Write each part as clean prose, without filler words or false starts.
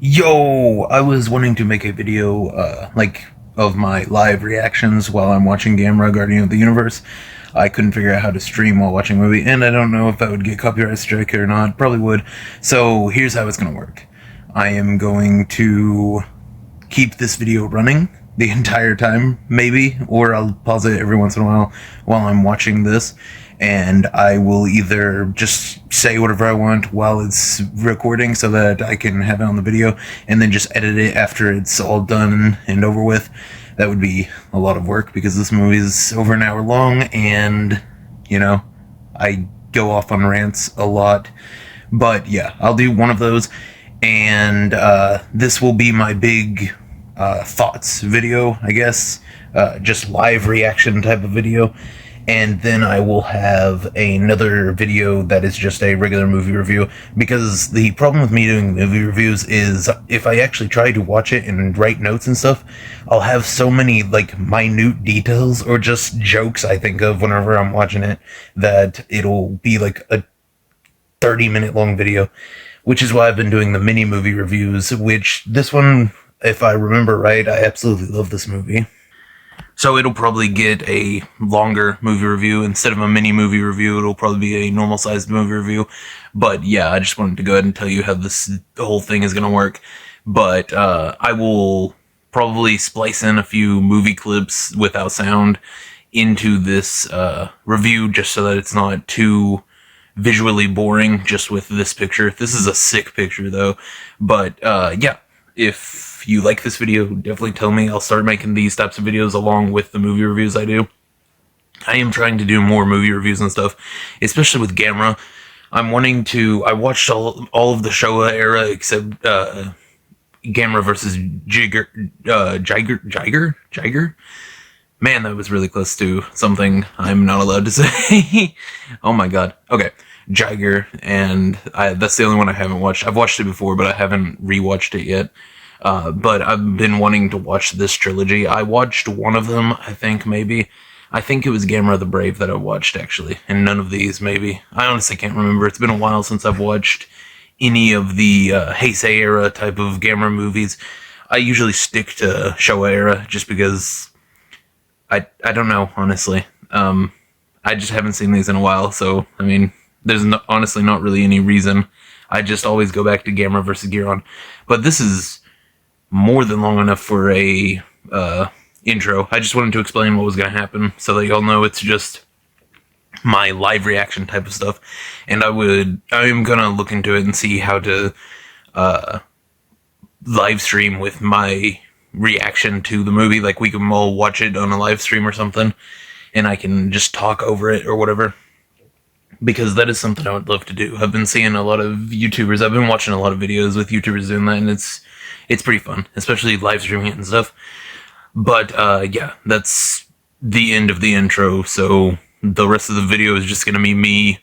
Yo, I was wanting to make a video, of my live reactions while I'm watching GAMERA Guardian of the Universe. I couldn't figure out how to stream while watching a movie, and I don't know if that would get copyright strike or not. Probably would. So here's how it's gonna work. I am going to keep this video running the entire time, maybe, or I'll pause it every once in a while I'm watching this, and I will either just say whatever I want while it's recording so that I can have it on the video, and then just edit it after it's all done and over with. That would be a lot of work because this movie is over an hour long, and, I go off on rants a lot. But yeah, I'll do one of those, and this will be my big thoughts video, I guess, just live reaction type of video, and then I will have another video that is just a regular movie review, because the problem with me doing movie reviews is if I actually try to watch it and write notes and stuff, I'll have so many, minute details or just jokes I think of whenever I'm watching it that it'll be like a 30-minute long video, which is why I've been doing the mini movie reviews, which this one, if I remember right, I absolutely love this movie. So it'll probably get a longer movie review. Instead of a mini movie review, it'll probably be a normal sized movie review. But yeah, I just wanted to go ahead and tell you how this whole thing is going to work. But I will probably splice in a few movie clips without sound into this review, just so that it's not too visually boring just with this picture. This is a sick picture though. But yeah, if you like this video, definitely tell me. I'll start making these types of videos along with the movie reviews I do. I am trying to do more movie reviews and stuff, especially with GAMERA. I watched all of the Showa era except GAMERA versus Jiger? Man, that was really close to something I'm not allowed to say. Oh my god. Okay. Jiger, and that's the only one I haven't watched. I've watched it before, but I haven't rewatched it yet. But I've been wanting to watch this trilogy. I watched one of them, I think, maybe. I think it was GAMERA the Brave that I watched, actually. And none of these, maybe. I honestly can't remember. It's been a while since I've watched any of the Heisei era type of GAMERA movies. I usually stick to Showa era, just because I don't know, honestly. I just haven't seen these in a while, so, I mean, there's honestly not really any reason. I just always go back to GAMERA versus Giron. But this is more than long enough for a intro. I just wanted to explain what was going to happen so that y'all know it's just my live reaction type of stuff. And I am going to look into it and see how to live stream with my reaction to the movie. Like, we can all watch it on a live stream or something, and I can just talk over it or whatever, because that is something I would love to do. I've been seeing a lot of YouTubers, I've been watching a lot of videos with YouTubers doing that, and it's pretty fun, especially live streaming it and stuff. But yeah, that's the end of the intro, so the rest of the video is just gonna be me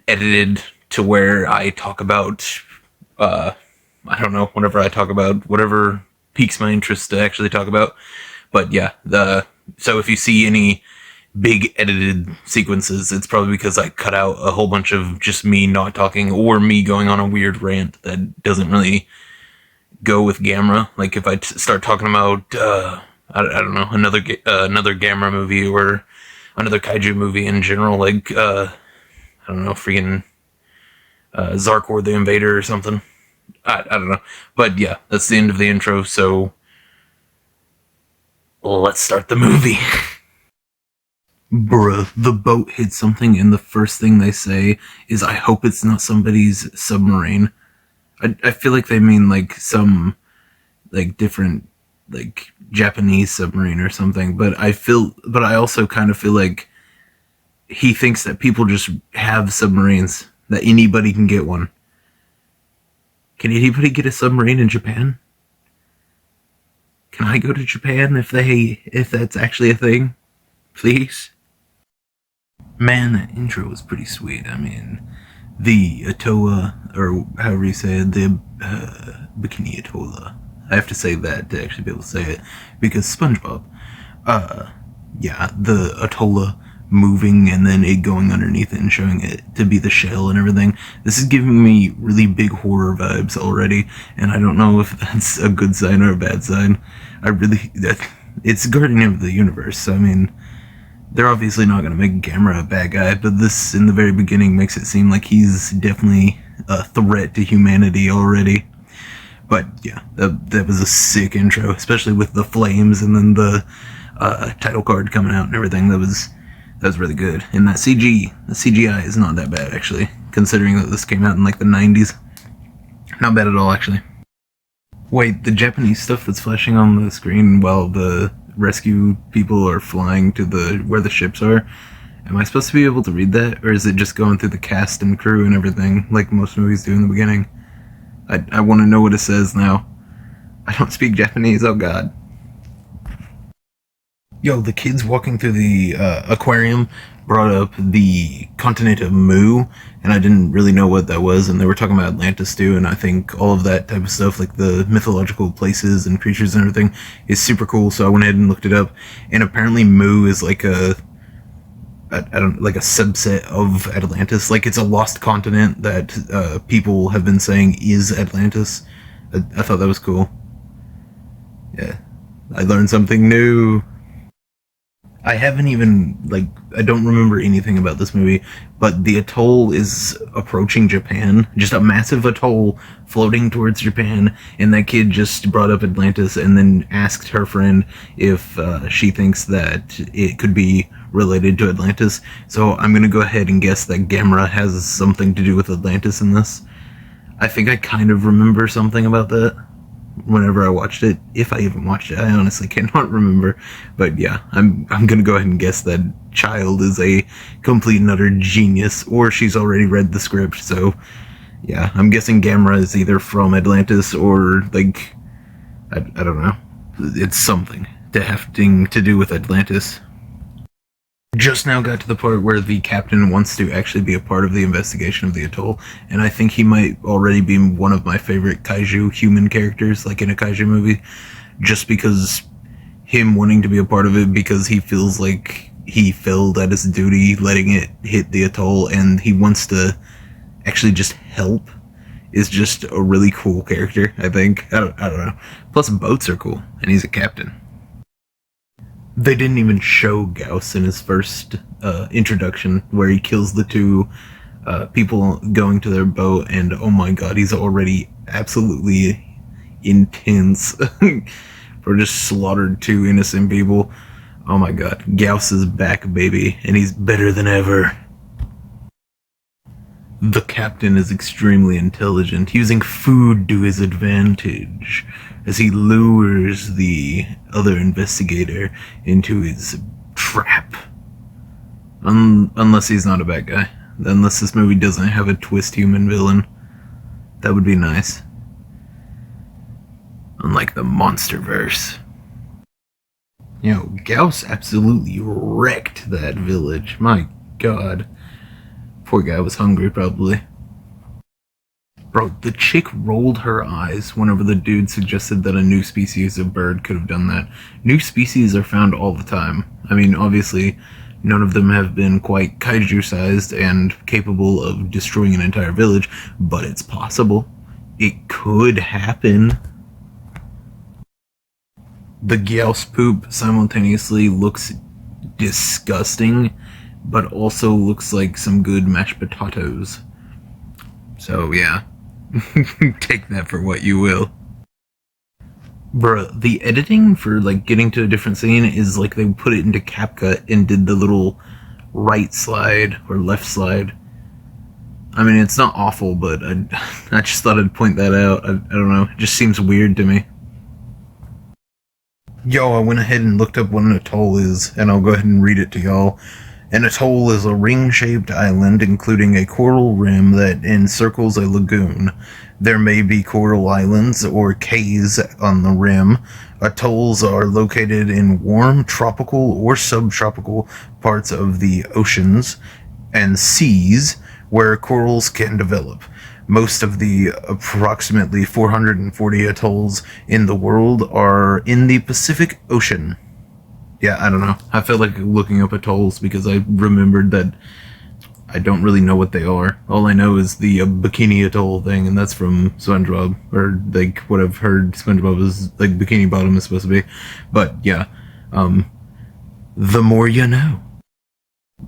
edited to where I talk about, I don't know, whenever I talk about whatever piques my interest to actually talk about. But yeah, so if you see any big edited sequences, it's probably because I cut out a whole bunch of just me not talking, or me going on a weird rant that doesn't really go with GAMERA. Like, if I start talking about I don't know, another GAMERA movie or another kaiju movie in general, like I don't know, freaking Zarkor the Invader or something. I don't know. But yeah, that's the end of the intro, so let's start the movie. Bruh, the boat hit something, and the first thing they say is, I hope it's not somebody's submarine. I feel like they mean, some, different, Japanese submarine or something, but I also kind of feel like he thinks that people just have submarines, that anybody can get one. Can anybody get a submarine in Japan? Can I go to Japan if that's actually a thing? Please? Man, that intro was pretty sweet. I mean, the Atoa, or however you say it, the Bikini Atola. I have to say that to actually be able to say it, because SpongeBob. Yeah, the Atola moving and then it going underneath it and showing it to be the shell and everything. This is giving me really big horror vibes already, and I don't know if that's a good sign or a bad sign. It's Guardian of the Universe, so I mean, they're obviously not going to make GAMERA a bad guy, but this, in the very beginning, makes it seem like he's definitely a threat to humanity already. But yeah, that was a sick intro, especially with the flames and then the title card coming out and everything. That was really good. And the CGI is not that bad, actually, considering that this came out in like the 90s. Not bad at all, actually. Wait, the Japanese stuff that's flashing on the screen while the rescue people are flying to where the ships are, am I supposed to be able to read that? Or is it just going through the cast and crew and everything, like most movies do in the beginning? I want to know what it says now. I don't speak Japanese, oh god. Yo, the kids walking through the aquarium brought up the continent of Mu, and I didn't really know what that was, and they were talking about Atlantis too, and I think all of that type of stuff, like the mythological places and creatures and everything, is super cool, so I went ahead and looked it up, and apparently Mu is like a subset of Atlantis. Like, it's a lost continent that people have been saying is Atlantis. I thought that was cool. Yeah, I learned something new. I haven't even, I don't remember anything about this movie, but the atoll is approaching Japan. Just a massive atoll floating towards Japan, and that kid just brought up Atlantis and then asked her friend if she thinks that it could be related to Atlantis. So I'm gonna go ahead and guess that GAMERA has something to do with Atlantis in this. I think I kind of remember something about that whenever I watched it. If I even watched it, I honestly cannot remember. But yeah, I'm gonna go ahead and guess that child is a complete and utter genius, or she's already read the script. So yeah, I'm guessing GAMERA is either from Atlantis or like I don't know. It's something having to do with Atlantis. Just now got to the part where the captain wants to actually be a part of the investigation of the atoll, and I think he might already be one of my favorite kaiju human characters, like in a kaiju movie, just because him wanting to be a part of it because he feels like he failed at his duty letting it hit the atoll, and he wants to actually just help, is just a really cool character, I think. I don't know. Plus boats are cool, and he's a captain. They didn't even show Gauss in his first introduction, where he kills the two people going to their boat, and oh my god, he's already absolutely intense for just slaughtered two innocent people. Oh my god, Gauss is back, baby, and he's better than ever. The captain is extremely intelligent, using food to his advantage as he lures the other investigator into his trap. Unless he's not a bad guy. Unless this movie doesn't have a twist human villain. That would be nice. Unlike the Monsterverse. You know, Gauss absolutely wrecked that village. My god. Poor guy was hungry, probably. Bro, the chick rolled her eyes whenever the dude suggested that a new species of bird could have done that. New species are found all the time. I mean, obviously, none of them have been quite kaiju-sized and capable of destroying an entire village, but it's possible. It could happen. The Gauss poop simultaneously looks disgusting, but also looks like some good mashed potatoes. So, yeah. Take that for what you will. Bruh, the editing for, getting to a different scene is like they put it into CapCut and did the little right slide or left slide. I mean, it's not awful, but I just thought I'd point that out. I don't know, it just seems weird to me. Yo, I went ahead and looked up what an atoll is, and I'll go ahead and read it to y'all. An atoll is a ring-shaped island including a coral rim that encircles a lagoon. There may be coral islands or cays on the rim. Atolls are located in warm, tropical, or subtropical parts of the oceans and seas where corals can develop. Most of the approximately 440 atolls in the world are in the Pacific Ocean. yeah, I don't know. I felt like looking up atolls because I remembered that I don't really know what they are. All I know is the Bikini Atoll thing, and that's from SpongeBob, or like what I've heard SpongeBob is like Bikini Bottom is supposed to be. But yeah, the more you know.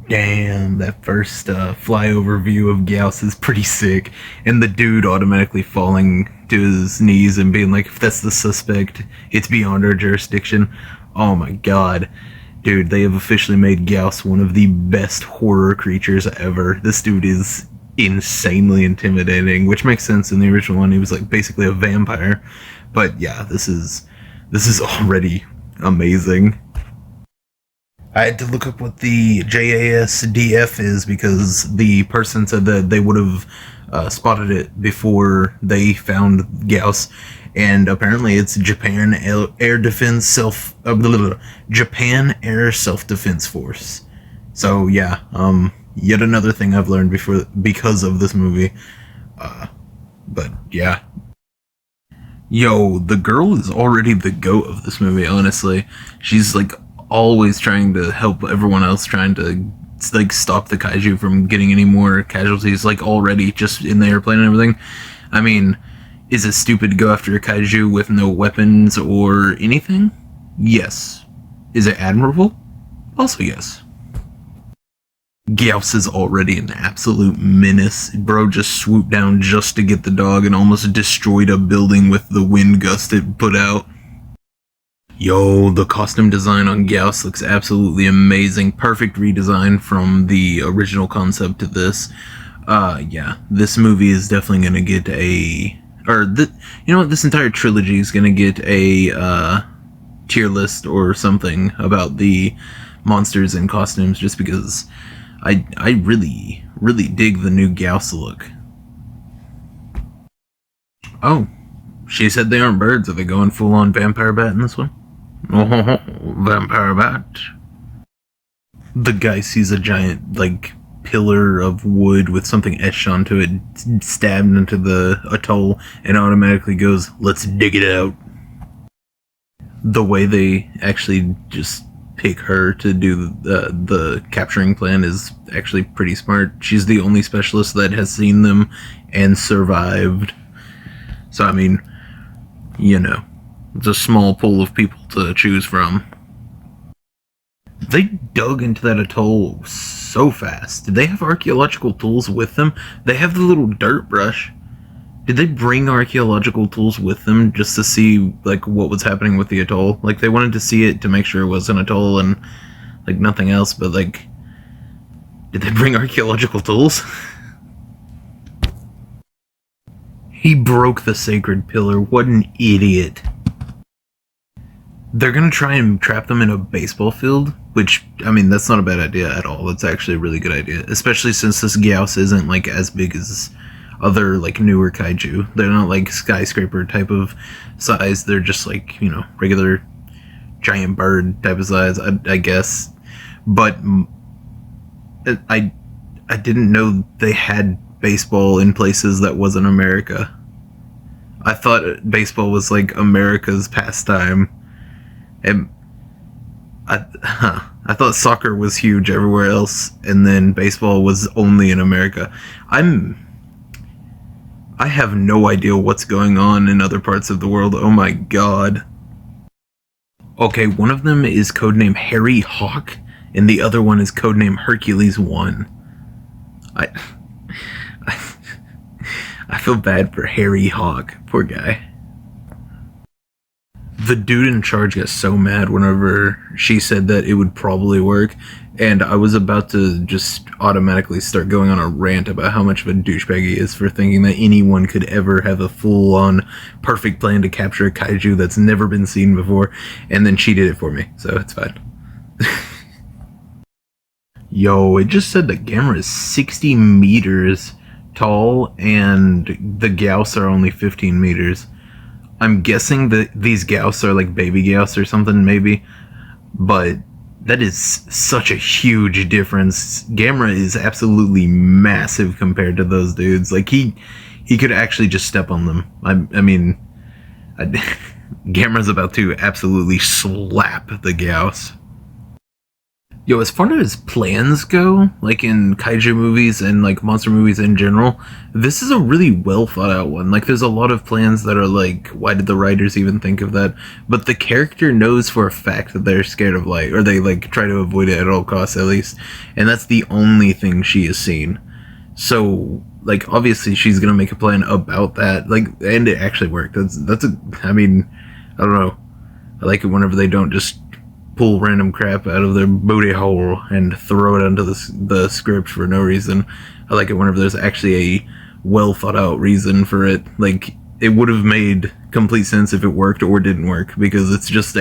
Damn, that first flyover view of Gauss is pretty sick, and the dude automatically falling to his knees and being like, "If that's the suspect, it's beyond our jurisdiction." Oh my god. Dude, they have officially made Gauss one of the best horror creatures ever. This dude is insanely intimidating, which makes sense in the original one. He was like basically a vampire. But yeah, this is already amazing. I had to look up what the JASDF is because the person said that they would have spotted it before they found Gauss, and apparently it's Japan Air Defense Japan Air Self Defense Force. So yeah, yet another thing I've learned because of this movie. But yeah. Yo, the girl is already the goat of this movie, honestly. She's like always trying to help everyone else, trying to like stop the kaiju from getting any more casualties, like already just in the airplane and everything. I mean, is it stupid to go after a kaiju with no weapons or anything? Yes. Is it admirable? Also yes. Gauss is already an absolute menace. Bro just swooped down just to get the dog and almost destroyed a building with the wind gust it put out. Yo, the costume design on Gauss looks absolutely amazing. Perfect redesign from the original concept to this. Yeah, this movie is definitely gonna get you know what, this entire trilogy is gonna get a, tier list or something about the monsters and costumes, just because I really, really dig the new Gauss look. Oh, she said they aren't birds. Are they going full-on vampire bat in this one? Oh, vampire bat. The guy sees a giant, like, pillar of wood with something etched onto it, stabbed into the atoll, and automatically goes, "Let's dig it out." The way they actually just pick her to do the capturing plan is actually pretty smart. She's the only specialist that has seen them and survived. So, I mean, you know, it's a small pool of people to choose from. They dug into that atoll so fast. Did they have archaeological tools with them? They have the little dirt brush. Did they bring archaeological tools with them just to see, like, what was happening with the atoll? Like, they wanted to see it to make sure it was an atoll and, like, nothing else, but, like, did they bring archaeological tools? He broke the sacred pillar. What an idiot. They're gonna try and trap them in a baseball field, which, I mean, that's not a bad idea at all. That's actually a really good idea, especially since this Gauss isn't, like, as big as other, like, newer kaiju. They're not, like, skyscraper type of size. They're just, like, you know, regular giant bird type of size, I guess. But I didn't know they had baseball in places that wasn't America. I thought baseball was, like, America's pastime. And I thought soccer was huge everywhere else, and then baseball was only in America. I have no idea what's going on in other parts of the world. Oh my god. Okay, one of them is codename Harry Hawk, and the other one is codename Hercules 1. I feel bad for Harry Hawk. Poor guy. The dude in charge got so mad whenever she said that it would probably work, and I was about to just automatically start going on a rant about how much of a douchebag he is for thinking that anyone could ever have a full-on perfect plan to capture a kaiju that's never been seen before, and then she did it for me, so it's fine. Yo, it just said that GAMERA is 60 meters tall, and the Gauss are only 15 meters. I'm guessing that these Gauss are like baby Gauss or something, maybe. But that is such a huge difference. GAMERA is absolutely massive compared to those dudes. Like, he could actually just step on them. I mean, GAMERA's about to absolutely slap the Gauss. Yo, as far as plans go, like in kaiju movies and like monster movies in general, this is a really well thought out one. Like, there's a lot of plans that are like, why did the writers even think of that? But the character knows for a fact that they're scared of light, or they like try to avoid it at all costs, at least. And that's the only thing she has seen. So, like, obviously, she's gonna make a plan about that. Like, and it actually worked. I mean, I don't know. I like it whenever they don't just pull random crap out of their booty hole and throw it onto the script for no reason. I like it whenever there's actually a well thought out reason for it. Like, it would have made complete sense if it worked or didn't work, because it's just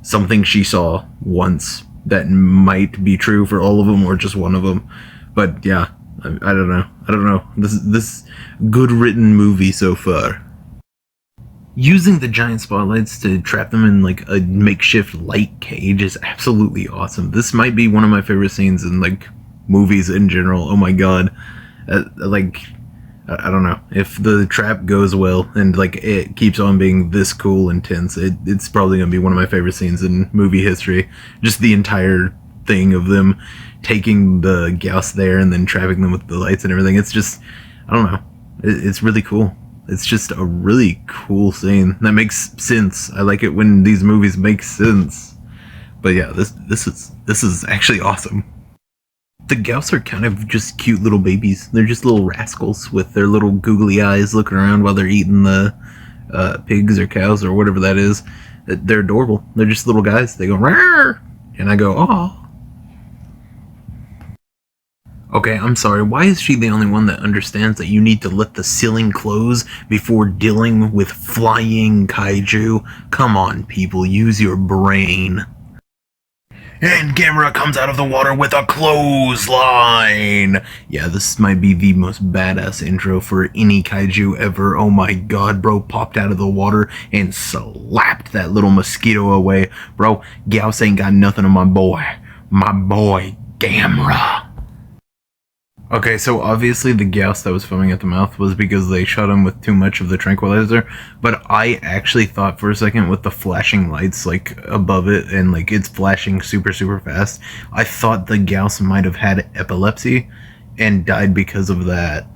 something she saw once that might be true for all of them or just one of them. But yeah, I don't know. I don't know. This good written movie so far. Using the giant spotlights to trap them in like a makeshift light cage is absolutely awesome. This might be one of my favorite scenes in like movies in general. Oh my god. Like, I don't know. If the trap goes well and like it keeps on being this cool and tense, it's probably gonna be one of my favorite scenes in movie history. Just the entire thing of them taking the Gauss there and then trapping them with the lights and everything. It's just, I don't know. It's really cool. It's just a really cool scene that makes sense. I like it when these movies make sense. But yeah, this is actually awesome. The Gauss are kind of just cute little babies. They're just little rascals with their little googly eyes looking around while they're eating the pigs or cows or whatever that is. They're adorable. They're just little guys. They go rawr, and I go, oh. Okay, I'm sorry, why is she the only one that understands that you need to let the ceiling close before dealing with flying kaiju? Come on, people, use your brain. And GAMERA comes out of the water with a clothesline! Yeah, this might be the most badass intro for any kaiju ever. Oh my god, bro popped out of the water and slapped that little mosquito away. Bro, Gauss ain't got nothing on my boy. My boy, GAMERA. Okay, so obviously the Gauss that was foaming at the mouth was because they shot him with too much of the tranquilizer, but I actually thought for a second with the flashing lights like above it and like it's flashing super super fast, I thought the Gauss might have had epilepsy and died because of that.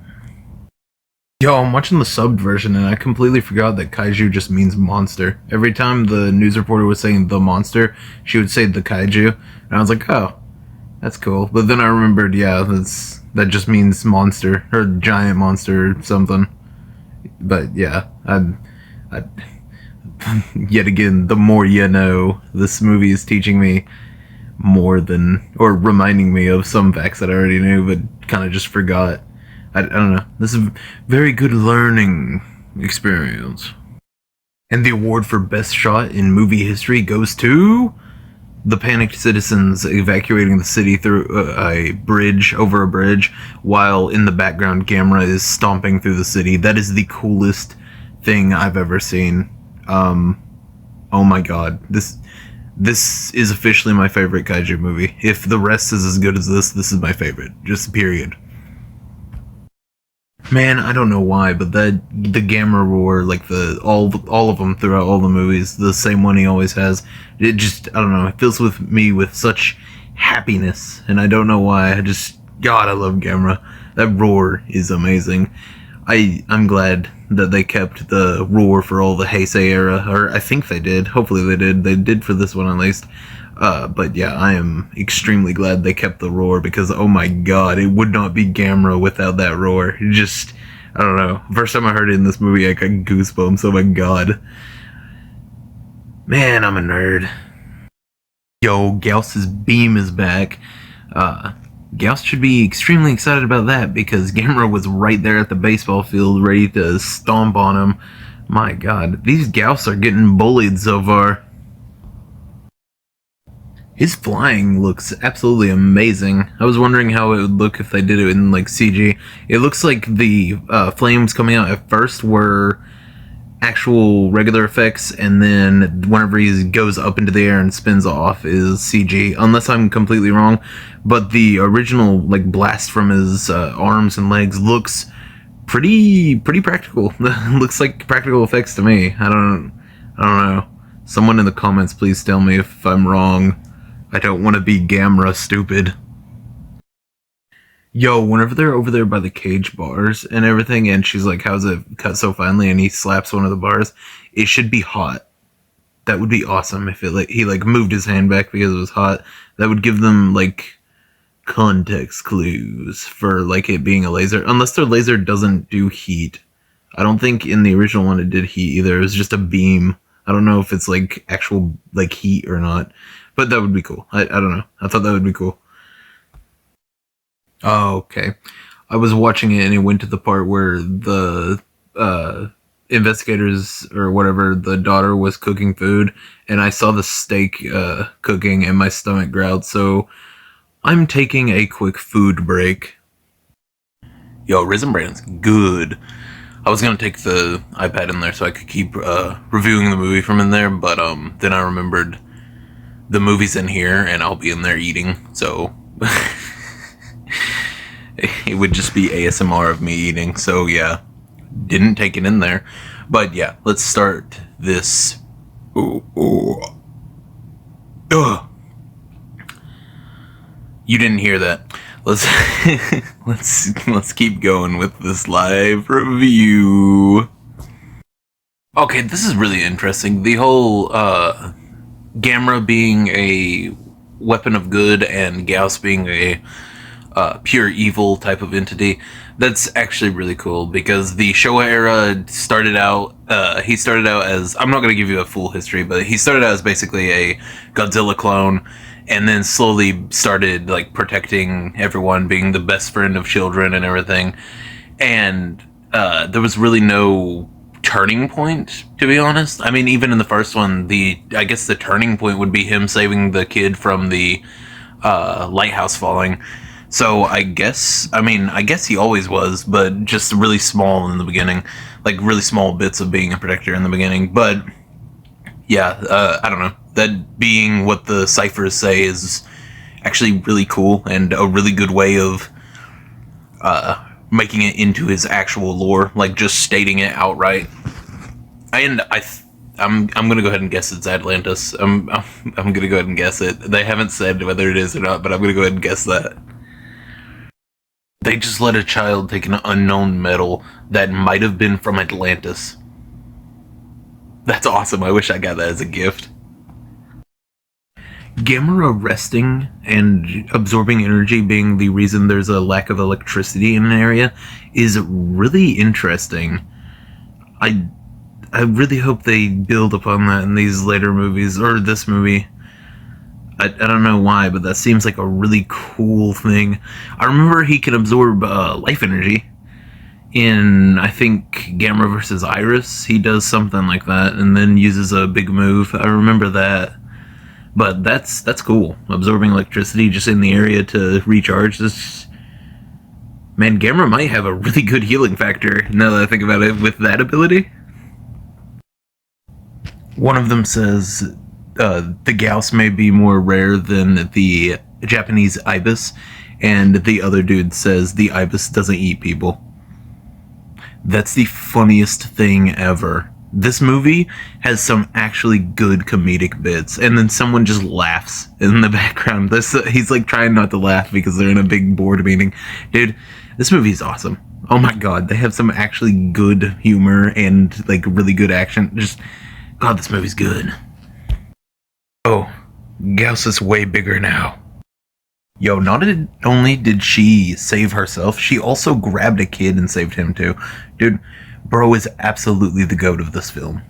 Yo, I'm watching the subbed version and I completely forgot that kaiju just means monster. Every time the news reporter was saying the monster, she would say the kaiju, and I was like, oh, that's cool. But then I remembered, yeah, that just means monster, or giant monster, or something. But yeah, I yet again, the more you know, this movie is teaching me more than, or reminding me of some facts that I already knew, but kind of just forgot. I don't know. This is a very good learning experience. And the award for best shot in movie history goes to the panicked citizens evacuating the city through over a bridge, while in the background GAMERA is stomping through the city. That is the coolest thing I've ever seen. Oh my god, this is officially my favorite kaiju movie. If the rest is as good as this is my favorite. Just period. Man, I don't know why, but the GAMERA roar, like all of them throughout all the movies, the same one he always has. It just, I don't know, it fills with me with such happiness, and I don't know why. God, I love GAMERA. That roar is amazing. I'm glad that they kept the roar for all the Heisei era, or I think they did. Hopefully they did. They did for this one at least. But yeah, I am extremely glad they kept the roar, because oh my god, it would not be GAMERA without that roar. It just, I don't know. First time I heard it in this movie, I got goosebumps. Oh my god. Man, I'm a nerd. Yo, Gauss's beam is back. Gauss should be extremely excited about that, because GAMERA was right there at the baseball field ready to stomp on him. My god, these Gauss are getting bullied so far. His flying looks absolutely amazing. I was wondering how it would look if they did it in like CG. It looks like the flames coming out at first were actual regular effects, and then whenever he goes up into the air and spins off is CG, unless I'm completely wrong. But the original like blast from his arms and legs looks pretty practical. Looks like practical effects to me. I don't know. Someone in the comments please tell me if I'm wrong. I don't want to be Gamera stupid. Yo, whenever they're over there by the cage bars and everything, and she's like, how's it cut so finely? And he slaps one of the bars, it should be hot. That would be awesome if he moved his hand back because it was hot. That would give them like context clues for like it being a laser. Unless their laser doesn't do heat. I don't think in the original one it did heat either. It was just a beam. I don't know if it's like actual like heat or not. But that would be cool. I don't know. I thought that would be cool. Oh, okay. I was watching it and it went to the part where the investigators or whatever, the daughter was cooking food, and I saw the steak cooking and my stomach growled, so I'm taking a quick food break. Yo, Risen Brand's good. I was gonna take the iPad in there so I could keep reviewing the movie from in there, but then I remembered the movie's in here and I'll be in there eating, so it would just be ASMR of me eating, so yeah, didn't take it in there. But yeah, let's start this. Ugh. You didn't hear that. Let's let's keep going with this live review. Okay, this is really interesting. The whole GAMERA being a weapon of good and Gauss being a pure evil type of entity. That's actually really cool because the Showa era started out, he started out as, I'm not going to give you a full history, but he started out as basically a Godzilla clone and then slowly started like protecting everyone, being the best friend of children and everything. And there was really no turning point, to be honest. I mean, even in the first one, I guess the turning point would be him saving the kid from the lighthouse falling. So I guess he always was, but just really small in the beginning, like really small bits of being a protector in the beginning. But yeah, I don't know. That being what the ciphers say is actually really cool and a really good way of making it into his actual lore, like just stating it outright. And I'm gonna go ahead and guess it's Atlantis. I'm gonna go ahead and guess it. They haven't said whether it is or not, but I'm gonna go ahead and guess that. They just let a child take an unknown metal that might have been from Atlantis. That's awesome. I wish I got that as a gift. GAMERA resting and absorbing energy being the reason there's a lack of electricity in an area is really interesting. I really hope they build upon that in these later movies, or this movie. I don't know why, but that seems like a really cool thing. I remember he can absorb life energy. In, I think, GAMERA versus Iris, he does something like that, and then uses a big move. I remember that. But that's cool. Absorbing electricity just in the area to recharge. Man, GAMERA might have a really good healing factor, now that I think about it, with that ability. One of them says the Gauss may be more rare than the Japanese ibis, and the other dude says the ibis doesn't eat people. That's the funniest thing ever. This movie has some actually good comedic bits, and then someone just laughs in the background. He's like trying not to laugh because they're in a big board meeting. Dude, this movie is awesome. Oh my god, they have some actually good humor and like really good action. Just, god, this movie's good. Oh, Gauss is way bigger now. Yo, not only did she save herself, she also grabbed a kid and saved him too. Dude, bro is absolutely the goat of this film.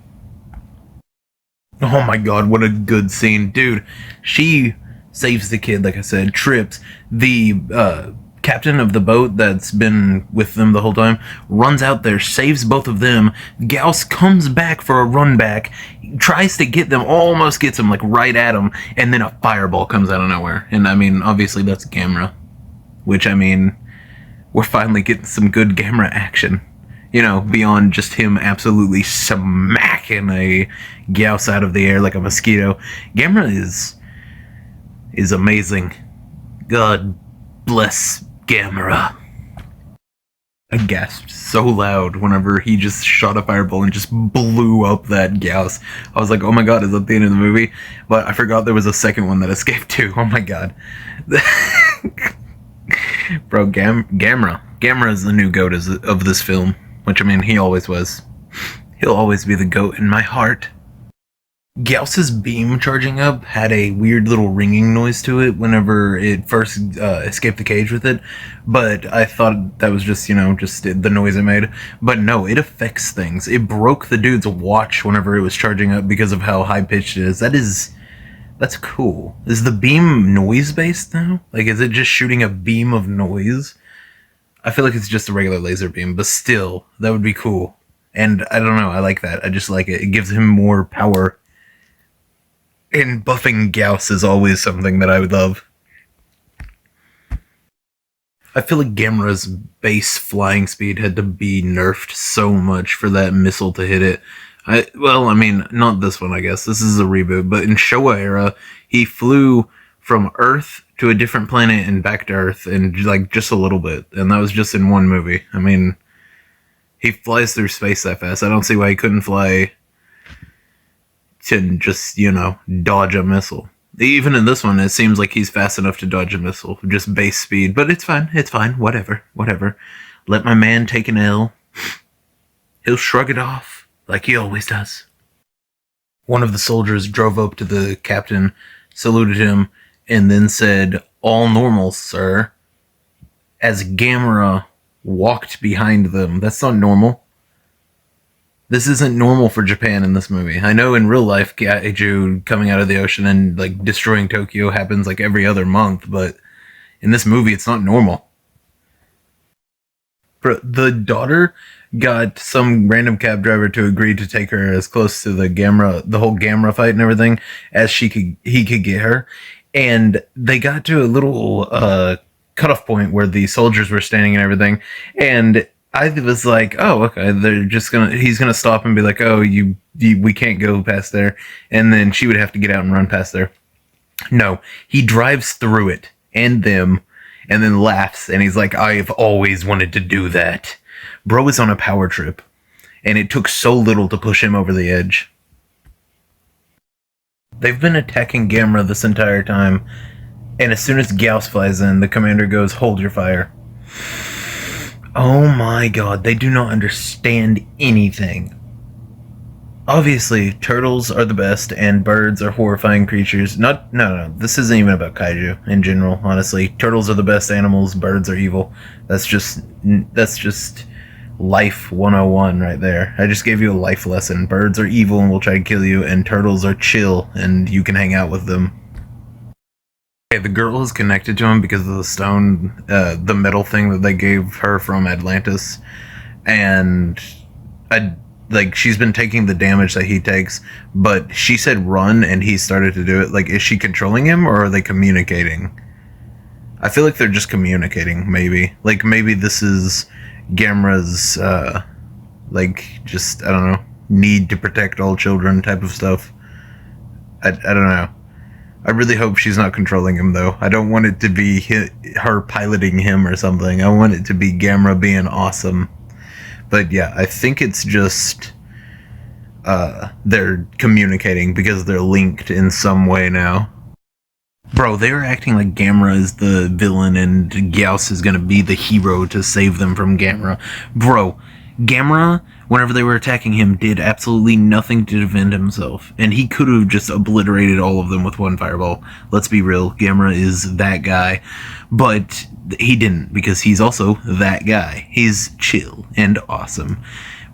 Oh my god, what a good scene. Dude, she saves the kid, like I said, trips. The captain of the boat that's been with them the whole time runs out there, saves both of them. Gauss comes back for a run back, tries to get them, almost gets them like right at him, and then a fireball comes out of nowhere. And I mean, obviously that's GAMERA, which, I mean, we're finally getting some good GAMERA action. You know, beyond just him absolutely smacking a Gauss out of the air like a mosquito. GAMERA is amazing. God bless GAMERA. I gasped so loud whenever he just shot a fireball and just blew up that Gauss. I was like, oh my god, is that the end of the movie? But I forgot there was a second one that escaped too. Oh my god. Bro, GAMERA. GAMERA is the new GOAT of this film. Which, I mean, he always was. He'll always be the GOAT in my heart. Gauss's beam charging up had a weird little ringing noise to it whenever it first escaped the cage with it, but I thought that was just, just the noise it made. But no, it affects things. It broke the dude's watch whenever it was charging up because of how high-pitched it is. That's cool. Is the beam noise-based now? Like, is it just shooting a beam of noise? I feel like it's just a regular laser beam, but still, that would be cool. And I don't know, I like that. I just like it. It gives him more power. And buffing Gauss is always something that I would love. I feel like GAMERA's base flying speed had to be nerfed so much for that missile to hit it. I mean, not this one, I guess. This is a reboot. But in Showa era, he flew from Earth to a different planet and back to Earth in, like, just a little bit. And that was just in one movie. I mean, he flies through space that fast. I don't see why he couldn't fly to just, dodge a missile. Even in this one, it seems like he's fast enough to dodge a missile. Just base speed. But it's fine. It's fine. Whatever. Let my man take an L. He'll shrug it off, like he always does. One of the soldiers drove up to the captain, saluted him, and then said, "All normal, sir," as GAMERA walked behind them. That's not normal. This isn't normal for Japan in this movie. I know in real life, Kaiju coming out of the ocean and, like, destroying Tokyo happens, like, every other month, but in this movie, it's not normal. The daughter got some random cab driver to agree to take her as close to the whole GAMERA fight and everything, as he could get her. And they got to a little, cutoff point where the soldiers were standing and everything, and I was like, oh, okay, he's gonna stop and be like, oh, we can't go past there, and then she would have to get out and run past there. No, he drives through it, and them, and then laughs, and he's like, I've always wanted to do that. Bro is on a power trip, and it took so little to push him over the edge. They've been attacking GAMERA this entire time, and as soon as Gauss flies in, the commander goes, hold your fire. Oh my god, they do not understand anything. Obviously, turtles are the best, and birds are horrifying creatures. No, this isn't even about kaiju in general, honestly. Turtles are the best animals, birds are evil. That's just life 101 right there. I just gave you a life lesson. Birds are evil and will try to kill you, and turtles are chill, and you can hang out with them. The girl is connected to him because of the stone, the metal thing that they gave her from Atlantis, and she's been taking the damage that he takes, but she said run and he started to do it. Like, is she controlling him or are they communicating? I feel like they're just communicating, maybe. Like, maybe this is GAMERA's, I don't know, need to protect all children type of stuff. I don't know. I really hope she's not controlling him, though. I don't want it to be her piloting him or something. I want it to be GAMERA being awesome. But yeah, I think it's just they're communicating because they're linked in some way now. Bro, they were acting like GAMERA is the villain and Gauss is gonna be the hero to save them from GAMERA. Bro, GAMERA, whenever they were attacking him, did absolutely nothing to defend himself. And he could have just obliterated all of them with one fireball. Let's be real, GAMERA is that guy. But he didn't, because he's also that guy. He's chill and awesome.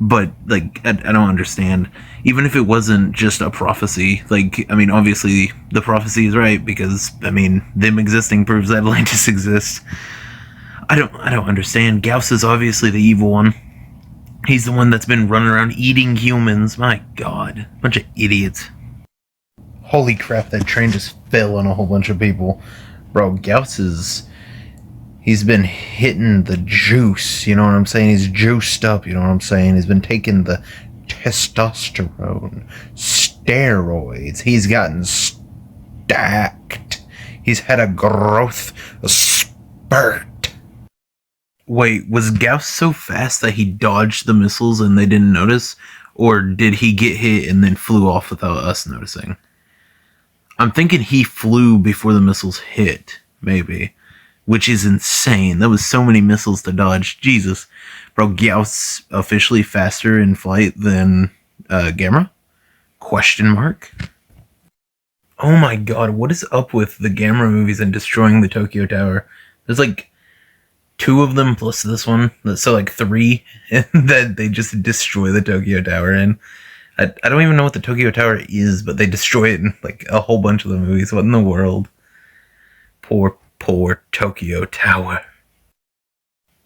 But, like, I don't understand. Even if it wasn't just a prophecy, obviously the prophecy is right, because, them existing proves that Atlantis exists. I don't understand. Gauss is obviously the evil one. He's the one that's been running around eating humans. My god. Bunch of idiots. Holy crap, that train just fell on a whole bunch of people. Bro, Gauss he's been hitting the juice, you know what I'm saying? He's juiced up, you know what I'm saying? He's been taking the testosterone, steroids. He's gotten stacked. He's had a growth spurt. Wait, was Gauss so fast that he dodged the missiles and they didn't notice? Or did he get hit and then flew off without us noticing? I'm thinking he flew before the missiles hit, maybe. Which is insane. That was so many missiles to dodge. Jesus. Bro, Gauss officially faster in flight than GAMERA? Question mark? Oh my god, what is up with the GAMERA movies and destroying the Tokyo Tower? There's like two of them plus this one, so like three that they just destroy the Tokyo Tower in. I don't even know what the Tokyo Tower is, but they destroy it in like a whole bunch of the movies. What in the world? Poor Tokyo Tower.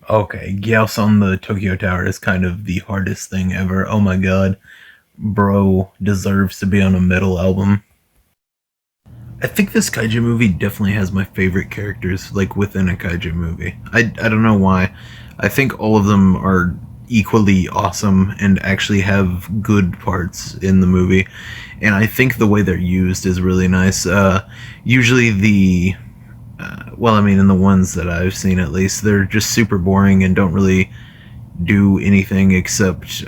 Okay, Gauss on the Tokyo Tower is kind of the hardest thing ever. Oh my god. Bro deserves to be on a metal album. I think this kaiju movie definitely has my favorite characters, like, within a kaiju movie. I don't know why. I think all of them are equally awesome and actually have good parts in the movie. And I think the way they're used is really nice. Usually well, I mean, in the ones that I've seen at least, they're just super boring and don't really do anything except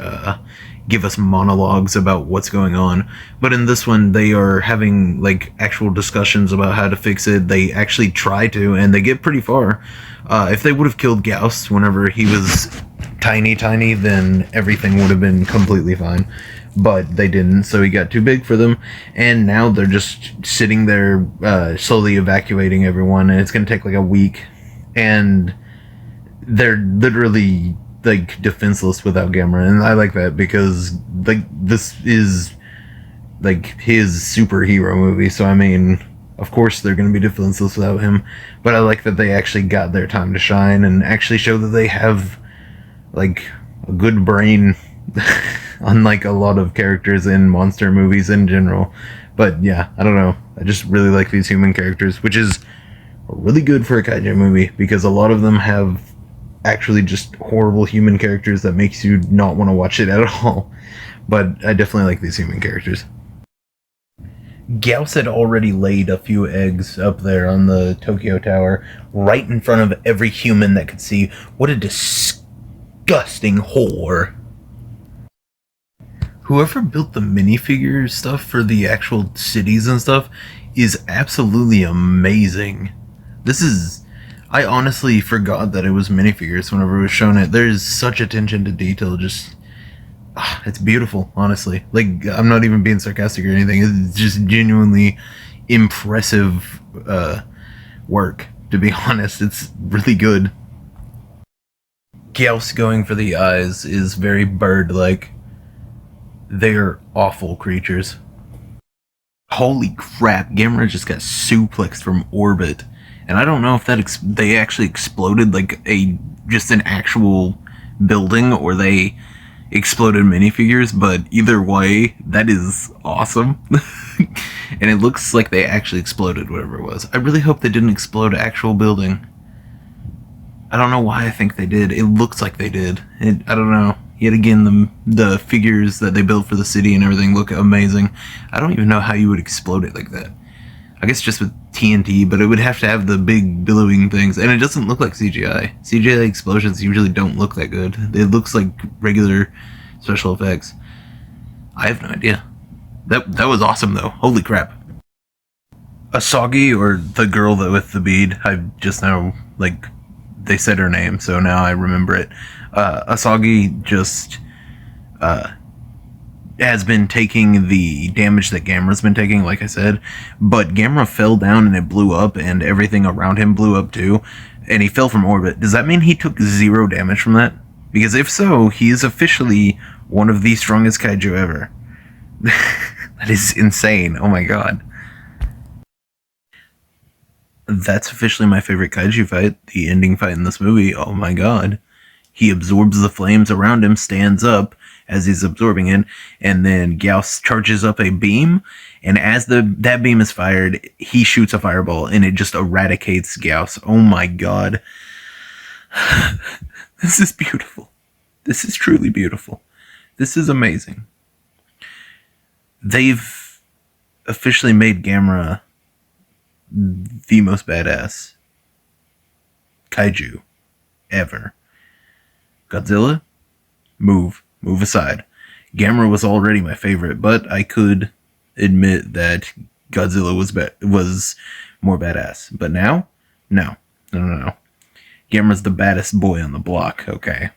give us monologues about what's going on. But in this one, they are having like actual discussions about how to fix it. They actually try to, and they get pretty far. If they would have killed Gauss whenever he was tiny, then everything would have been completely fine. But they didn't, so he got too big for them, and now they're just sitting there slowly evacuating everyone, and it's going to take like a week, and they're literally like defenseless without GAMERA, and I like that because like this is like his superhero movie, so I mean, of course they're going to be defenseless without him, but I like that they actually got their time to shine and actually show that they have like a good brain unlike a lot of characters in monster movies in general. But yeah, I don't know, I just really like these human characters, which is really good for a kaiju movie because a lot of them have actually just horrible human characters that makes you not want to watch it at all. But I definitely like these human characters. Gauss had already laid a few eggs up there on the Tokyo Tower, right in front of every human that could see. What a disgusting whore. Whoever built the minifigure stuff for the actual cities and stuff is absolutely amazing. This is... I honestly forgot that it was minifigures whenever it was shown it. There's such attention to detail, just... it's beautiful, honestly. Like, I'm not even being sarcastic or anything. It's just genuinely impressive work, to be honest. It's really good. Gauss going for the eyes is very bird-like. They're awful creatures. Holy crap, GAMERA just got suplexed from orbit. And I don't know if that they actually exploded like just an actual building, or they exploded minifigures, but either way, that is awesome. And it looks like they actually exploded whatever it was. I really hope they didn't explode an actual building. I don't know why I think they did. It looks like they did. I don't know. Yet again, the figures that they built for the city and everything look amazing. I don't even know how you would explode it like that. I guess just with TNT, but it would have to have the big billowing things, and it doesn't look like CGI. CGI explosions usually don't look that good. It looks like regular special effects. I have no idea. That was awesome though. Holy crap. Asagi, or the girl that with the bead, I just now, like, they said her name, so now I remember it. Asagi just has been taking the damage that GAMERA's been taking, like I said, but GAMERA fell down and it blew up, and everything around him blew up too, and he fell from orbit. Does that mean he took 0 damage from that? Because if so, he is officially one of the strongest kaiju ever. That is insane. Oh my god. That's officially my favorite kaiju fight, the ending fight in this movie. Oh my god. He absorbs the flames around him, stands up as he's absorbing it, and then Gauss charges up a beam, and as that beam is fired, he shoots a fireball, and it just eradicates Gauss. Oh my god. This is beautiful. This is truly beautiful. This is amazing. They've officially made GAMERA the most badass kaiju ever. Godzilla, move aside. Gamera was already my favorite, but I could admit that Godzilla was more badass. But now, no. Gamera's the baddest boy on the block. Okay.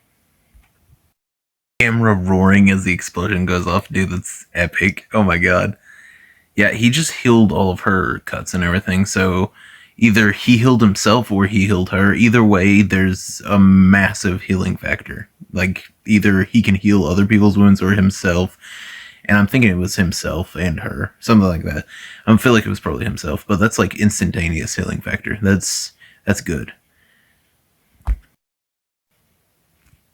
Camera roaring as the explosion goes off, dude. That's epic. Oh my god. Yeah, he just healed all of her cuts and everything. So either he healed himself or he healed her. Either way, there's a massive healing factor. Like, either he can heal other people's wounds or himself. And I'm thinking it was himself and her. Something like that. I feel like it was probably himself. But that's like instantaneous healing factor. That's good.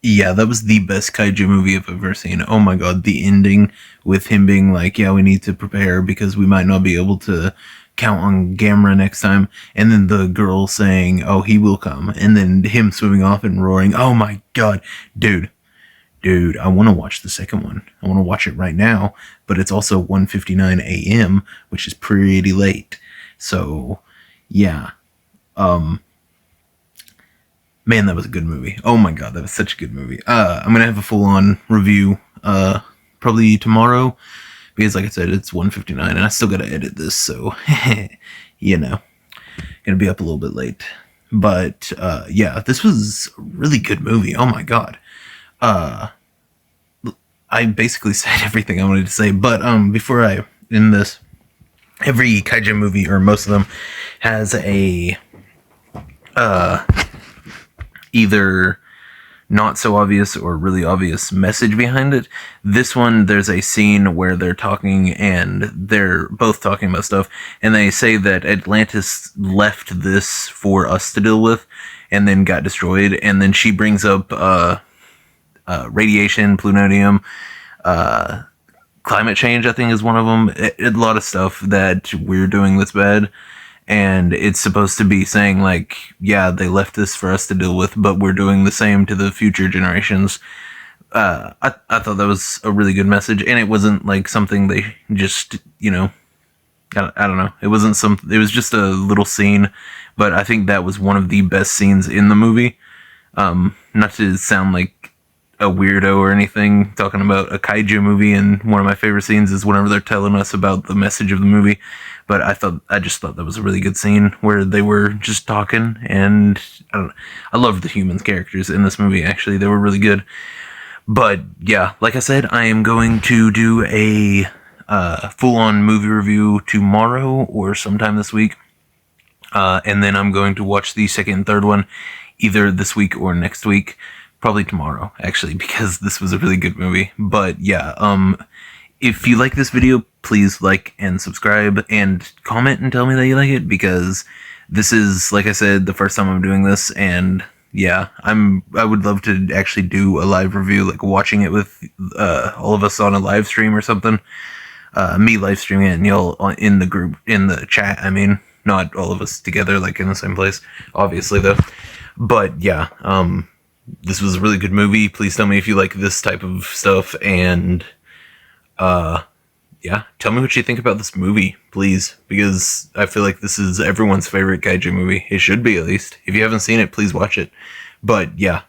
Yeah, that was the best kaiju movie I've ever seen. Oh my god, the ending with him being like, yeah, we need to prepare because we might not be able to count on Gamera next time. And then the girl saying, oh, he will come. And then him swimming off and roaring. Oh my god, dude, I want to watch the second one. I want to watch it right now. But it's also 1:59 a.m., which is pretty late. So, yeah. Man, that was a good movie. Oh my god, that was such a good movie. I'm gonna have a full-on review, probably tomorrow, because like I said, it's 1:59, and I still gotta edit this, so, you know, gonna be up a little bit late. But, yeah, this was a really good movie. Oh my god. I basically said everything I wanted to say, but, before I end this, every kaiju movie, or most of them, has a, either not so obvious or really obvious message behind it. This one, there's a scene where they're talking and they're both talking about stuff, and they say that Atlantis left this for us to deal with and then got destroyed, and then she brings up radiation, plutonium, climate change, I think, is one of them. A lot of stuff that we're doing that's bad. And it's supposed to be saying, like, yeah, they left this for us to deal with, but we're doing the same to the future generations. I thought that was a really good message, and it wasn't, like, something they just, you know, I don't know. It wasn't it was just a little scene, but I think that was one of the best scenes in the movie. Not to sound like a weirdo or anything, talking about a kaiju movie, and one of my favorite scenes is whenever they're telling us about the message of the movie. But I just thought that was a really good scene where they were just talking, and I loved the humans characters in this movie. Actually, they were really good. But yeah, like I said, I am going to do a full-on movie review tomorrow or sometime this week, and then I'm going to watch the second and third one either this week or next week. Probably tomorrow, actually, because this was a really good movie. But yeah, if you like this video, please like and subscribe and comment and tell me that you like it, because this is, like I said, the first time I'm doing this, and yeah, I would love to actually do a live review, like watching it with all of us on a live stream or something. Me live streaming it and y'all in the group, in the chat. I mean, not all of us together, like in the same place, obviously though. But yeah, this was a really good movie. Please tell me if you like this type of stuff, and yeah, tell me what you think about this movie, please, because I feel like this is everyone's favorite kaiju movie. It should be, at least. If you haven't seen it, please watch it. But yeah,